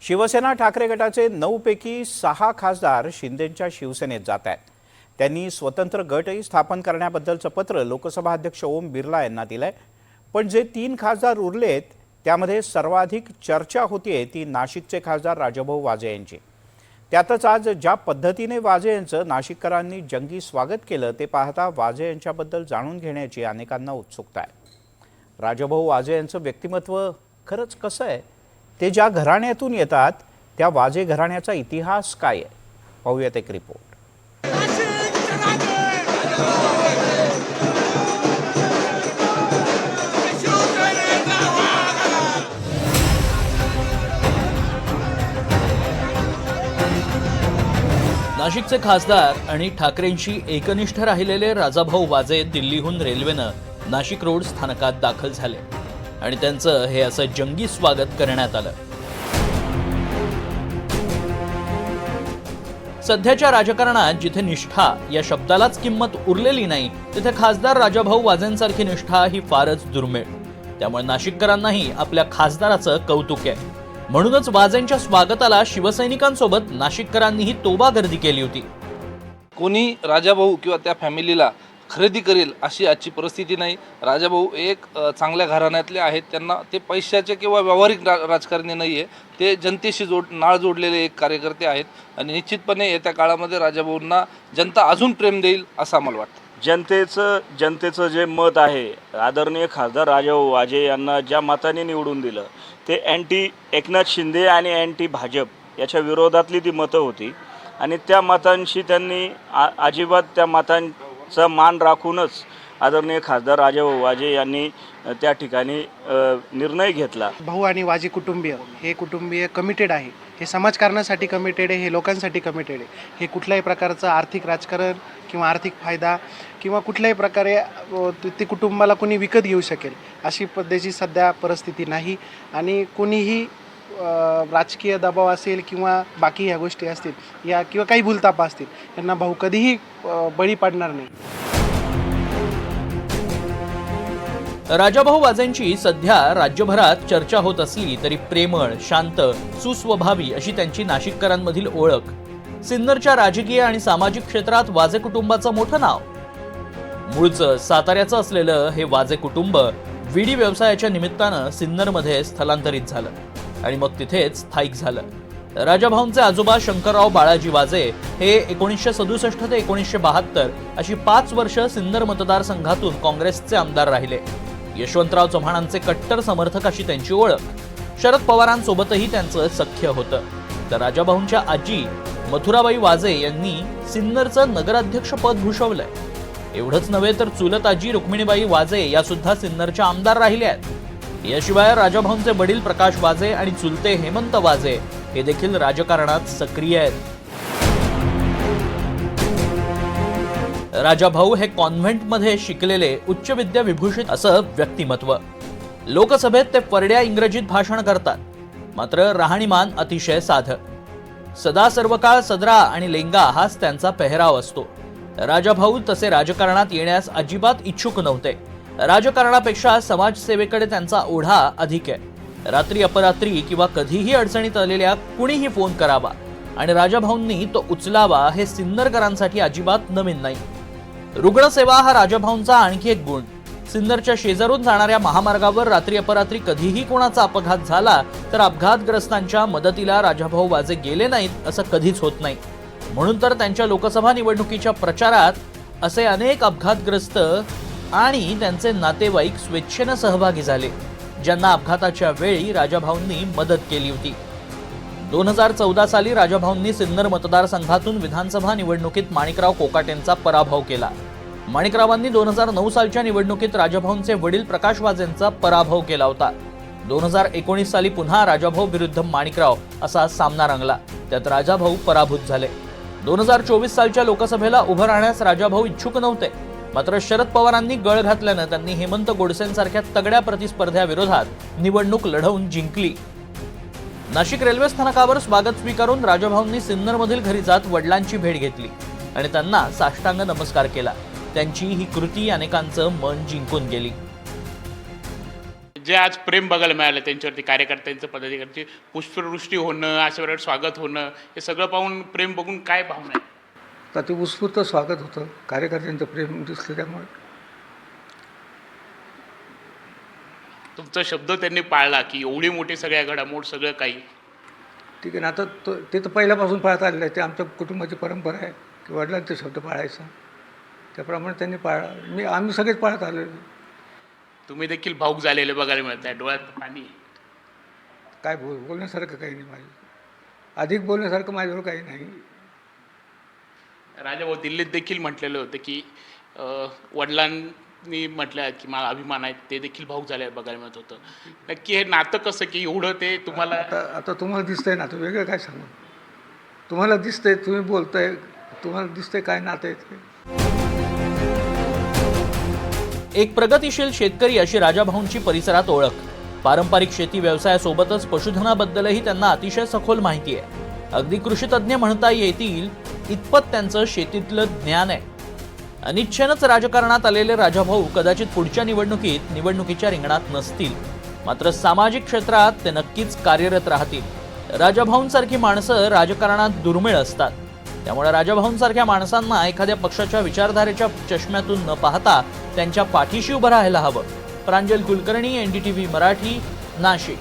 शिवसेना ठाकरे गटाचे 9 पैकी 6 खासदार शिंदेंच्या शिवसेनेत जात आहेत। त्यांनी स्वतंत्र गटही स्थापन करण्याबद्दलचं पत्र लोकसभा अध्यक्ष ओम बिर्ला यांना दिलंय। पण जे 3 खासदार उरलेत त्यामध्ये सर्वाधिक चर्चा होतीये ती नाशिकचे खासदार राजाभाऊ वाजे यांची। त्यातच आज ज्या पद्धतीने वाजे यांचं नाशिककरांनी जंगी स्वागत केलं ते पाहता वाजे यांच्याबद्दल जाणून घेण्याची अनेकांना उत्सुकता आहे। राजाभाऊ वाजे यांचं व्यक्तिमत्व खरंच कसं आहे, ते ज्या घराण्यातून येतात त्या वाजे घराण्याचा इतिहास काय आहे, पाहूयात एक रिपोर्ट। नाशिकचे खासदार आणि ठाकरेंशी एकनिष्ठ राहिलेले राजाभाऊ वाजे दिल्लीहून रेल्वेनं नाशिक रोड स्थानकात दाखल झाले आणि त्यांचं हे असं जंगी स्वागत करण्यात आलं। सध्याच्या राजकारणात जिथे निष्ठा या शब्दालाच किंमत उरलेली नाही, तिथे खासदार राजाभाऊ वाजेंसारखी निष्ठा ही फारच दुर्मिळ। त्यामुळे नाशिककरांनाही आपल्या खासदाराचं कौतुक आहे। म्हणूनच वाजेंच्या स्वागताला शिवसैनिकांसोबत नाशिककरांनीही तोबा गर्दी केली होती। कोणी राजाभाऊ किंवा त्या फॅमिलीला खरेदी करेल अशी आजची परिस्थिती नाही। राजाभाऊ एक चांगल्या घराण्यातले आहेत, त्यांना ते पैशाचे किंवा व्यावहारिक राजकारणी नाही आहे, ते जनतेशी नाळ जोडलेले एक कार्यकर्ते आहेत आणि निश्चितपणे येत्या काळामध्ये राजाभाऊंना जनता अजून प्रेम देईल असं आम्हाला वाटतं। जनतेचं जे मत आहे, आदरणीय खासदार राजाभाऊ वाजे यांना ज्या मताने निवडून दिलं ते अँटी एकनाथ शिंदे आणि अँटी भाजप याच्या विरोधातली ती मतं होती आणि त्या मतांशी त्यांनी अजिबात त्या मतांचा मान राखूनच आदरणीय खासदार राजाभाऊ वाजे यांनी त्या ठिकाणी निर्णय घेतला। भाऊ आणि वाजे कुटुंबीय हे कुटुंबीय कमिटेड आहे, हे समाजकारणासाठी कमिटेड आहे, हे लोकांसाठी कमिटेड आहे। हे कुठल्याही प्रकारचं आर्थिक राजकारण किंवा आर्थिक फायदा किंवा कुठल्याही प्रकारे ते कुटुंबाला कोणी विकत घेऊ शकेल अशी पद्धतीची सध्या परिस्थिती नाही आणि कोणीही राजकीय दबाव असेल किंवा बाकी ह्या गोष्टी असतील या किंवा काही भूलतापा असतील यांना भाऊ कधीही बळी पडणार नाही। राजाभाऊ वाजेंची सध्या राज्यभरात चर्चा होत असली तरी प्रेमळ, शांत, सुस्वभावी अशी त्यांची नाशिककरांमधील ओळख। सिन्नरच्या राजकीय आणि सामाजिक क्षेत्रात वाजे कुटुंबाचं मोठं नाव। मूळचं साताऱ्याचं असलेलं हे वाजे कुटुंब विडी व्यवसायाच्या निमित्तानं सिन्नरमध्ये स्थलांतरित झालं आणि मग तिथेच स्थायिक झालं। राजाभाऊंचे आजोबा शंकरराव बाळाजी वाजे हे 1967 ते 1972 अशी 5 वर्ष सिन्नर मतदारसंघातून काँग्रेसचे आमदार राहिले। यशवंतराव चव्हाणांचे कट्टर समर्थक अशी त्यांची ओळख। शरद पवारांसोबतही त्यांचं सख्य होतं। तर राजाभाऊंच्या आजी मथुराबाई वाजे यांनी सिन्नरचं नगराध्यक्ष पद भूषवलंय। एवढंच नव्हे तर चुलत आजी रुक्मिणीबाई वाजे या सुद्धा सिन्नरच्या आमदार राहिल्या आहेत। याशिवाय राजाभाऊंचे वडील प्रकाश वाजे आणि चुलते हेमंत वाजे हे देखील राजकारणात सक्रिय आहेत। राजाभाऊ हे कॉन्व्हेंटमध्ये शिकलेले उच्च विद्या विभूषित असं व्यक्तिमत्व। लोकसभेत ते परड्या इंग्रजीत भाषण करतात, मात्र राहणीमान अतिशय साधं। सदा सर्वकाळ सदरा आणि लेंगा हाच त्यांचा पेहराव असतो। राजाभाऊ तसे राजकारणात येण्यास अजिबात इच्छुक नव्हते। राजकारणापेक्षा समाजसेवेकडे त्यांचा ओढा अधिक आहे। रात्री अपरात्री किंवा कधीही अडचणीत आलेल्या कुणीही फोन करावा आणि राजाभाऊंनी तो उचलावा हे सिन्नरकरांसाठी अजिबात नवीन नाही। रुग्णसेवा हा राजाभाऊंचा आणखी एक गुण। सिन्नरच्या शेजारून जाणाऱ्या महामार्गावर रात्री अपरात्री कधीही कोणाचा अपघात झाला तर अपघातग्रस्तांच्या मदतीला राजाभाऊ वाजे गेले नाहीत असं कधीच होत नाही। म्हणून तर त्यांच्या लोकसभा निवडणुकीच्या प्रचारात असे अनेक अपघातग्रस्त आणि त्यांचे नातेवाईक स्वेच्छेने सहभागी झाले, ज्यांना अपघाताच्या वेळी राजाभाऊंनी मदत केली होती। 2014 साली राजाभाऊंनी सिन्नर मतदारसंघातून विधानसभा निवडणुकीत माणिकराव कोकाटेंचा पराभव केला। माणिकरावांनी 2009 सालच्या निवडणुकीत राजाभाऊंचे वडील प्रकाश वाजेंचा पराभव केला होता। 2019 साली पुन्हा राजाभाऊ विरुद्ध माणिकराव असा सामना रंगला, त्यात राजाभाऊ पराभूत झाले। 2024 सालच्या लोकसभेला उभं राहण्यास राजाभाऊ इच्छुक नव्हते, मात्र शरद पवारांनी गळ घातल्यानं त्यांनी हेमंत गोडसेंसारख्या तगड्या प्रतिस्पर्ध्याविरोधात निवडणूक लढवून जिंकली। नाशिक रेल्वे स्थानकावर स्वागत स्वीकारून राजाभाऊंनी सिन्नरमधील घरी जात वडिलांची भेट घेतली आणि त्यांना साष्टांग नमस्कार केला। त्यांची ही कृती अनेकांचं मन जिंकून गेली। जे आज प्रेम बघायला मिळालं त्यांच्यावरती, कार्यकर्त्यांचं, पदाधिकाऱ्यांची पुष्पवृष्टी होणं, अशा वेळेस स्वागत होणं, हे सगळं पाहून, प्रेम बघून काय भावना आहे? तर ते उत्स्फूर्त स्वागत होतं, कार्यकर्त्यांचं प्रेम दिसलं त्यामुळे. तुमचा शब्द त्यांनी पाळला की एवढी मोठी सगळ्या घडामोड, सगळं काही. ठीक आहे ना, आता ते तर पहिल्यापासून पाळत आलेलं आहे, ते आमच्या कुटुंबाची परंपरा आहे की वडिलांचे शब्द पाळायचा, त्याप्रमाणे त्यांनी आम्ही सगळेच पाळत आलेलो. तुम्ही देखील भाऊक झालेले बघायला मिळत आहे, डोळ्यात पाणी. काय बोलण्यासारखं काही नाही माझ्या, अधिक बोलण्यासारखं माझ्यावर काही नाही. राजाभाऊ दिल्लीत देखील म्हटलेलं होतं की वडिलांनी म्हटलं की मला अभिमान आहे, ते देखील भाऊक झाले बघायला मिळत होतं. नक्की हे नातं कसं की एवढं ते तुम्हाला आता तुम्हाला दिसतंय ना, तर वेगळं काय सांगू, तुम्हाला दिसतंय, तुम्ही बोलताय, तुम्हाला दिसतंय काय नातं आहे ते. एक प्रगतिशील शेतकरी अशी राजाभाऊंची परिसरात ओळख. पारंपरिक शेती व्यवसायासोबतच पशुधनाबद्दलही त्यांना अतिशय सखोल माहिती आहे. अगदी कृषीतज्ञ म्हणता येतील इतपत त्यांचं शेतीतलं ज्ञान आहे. अनिच्छेनंच राजकारणात आलेले राजाभाऊ कदाचित पुढच्या निवडणुकीच्या रिंगणात नसतील, मात्र सामाजिक क्षेत्रात ते नक्कीच कार्यरत राहतील. राजाभाऊंसारखी माणसं राजकारणात दुर्मिळ असतात. त्यामुळे राजाभाऊंसारख्या माणसांना एखाद्या पक्षाच्या विचारधारेच्या चष्म्यातून न पाहता त्यांच्या पाठीशी उभं राहायला हवं. प्रांजल कुलकर्णी, NDTV मराठी, नाशिक.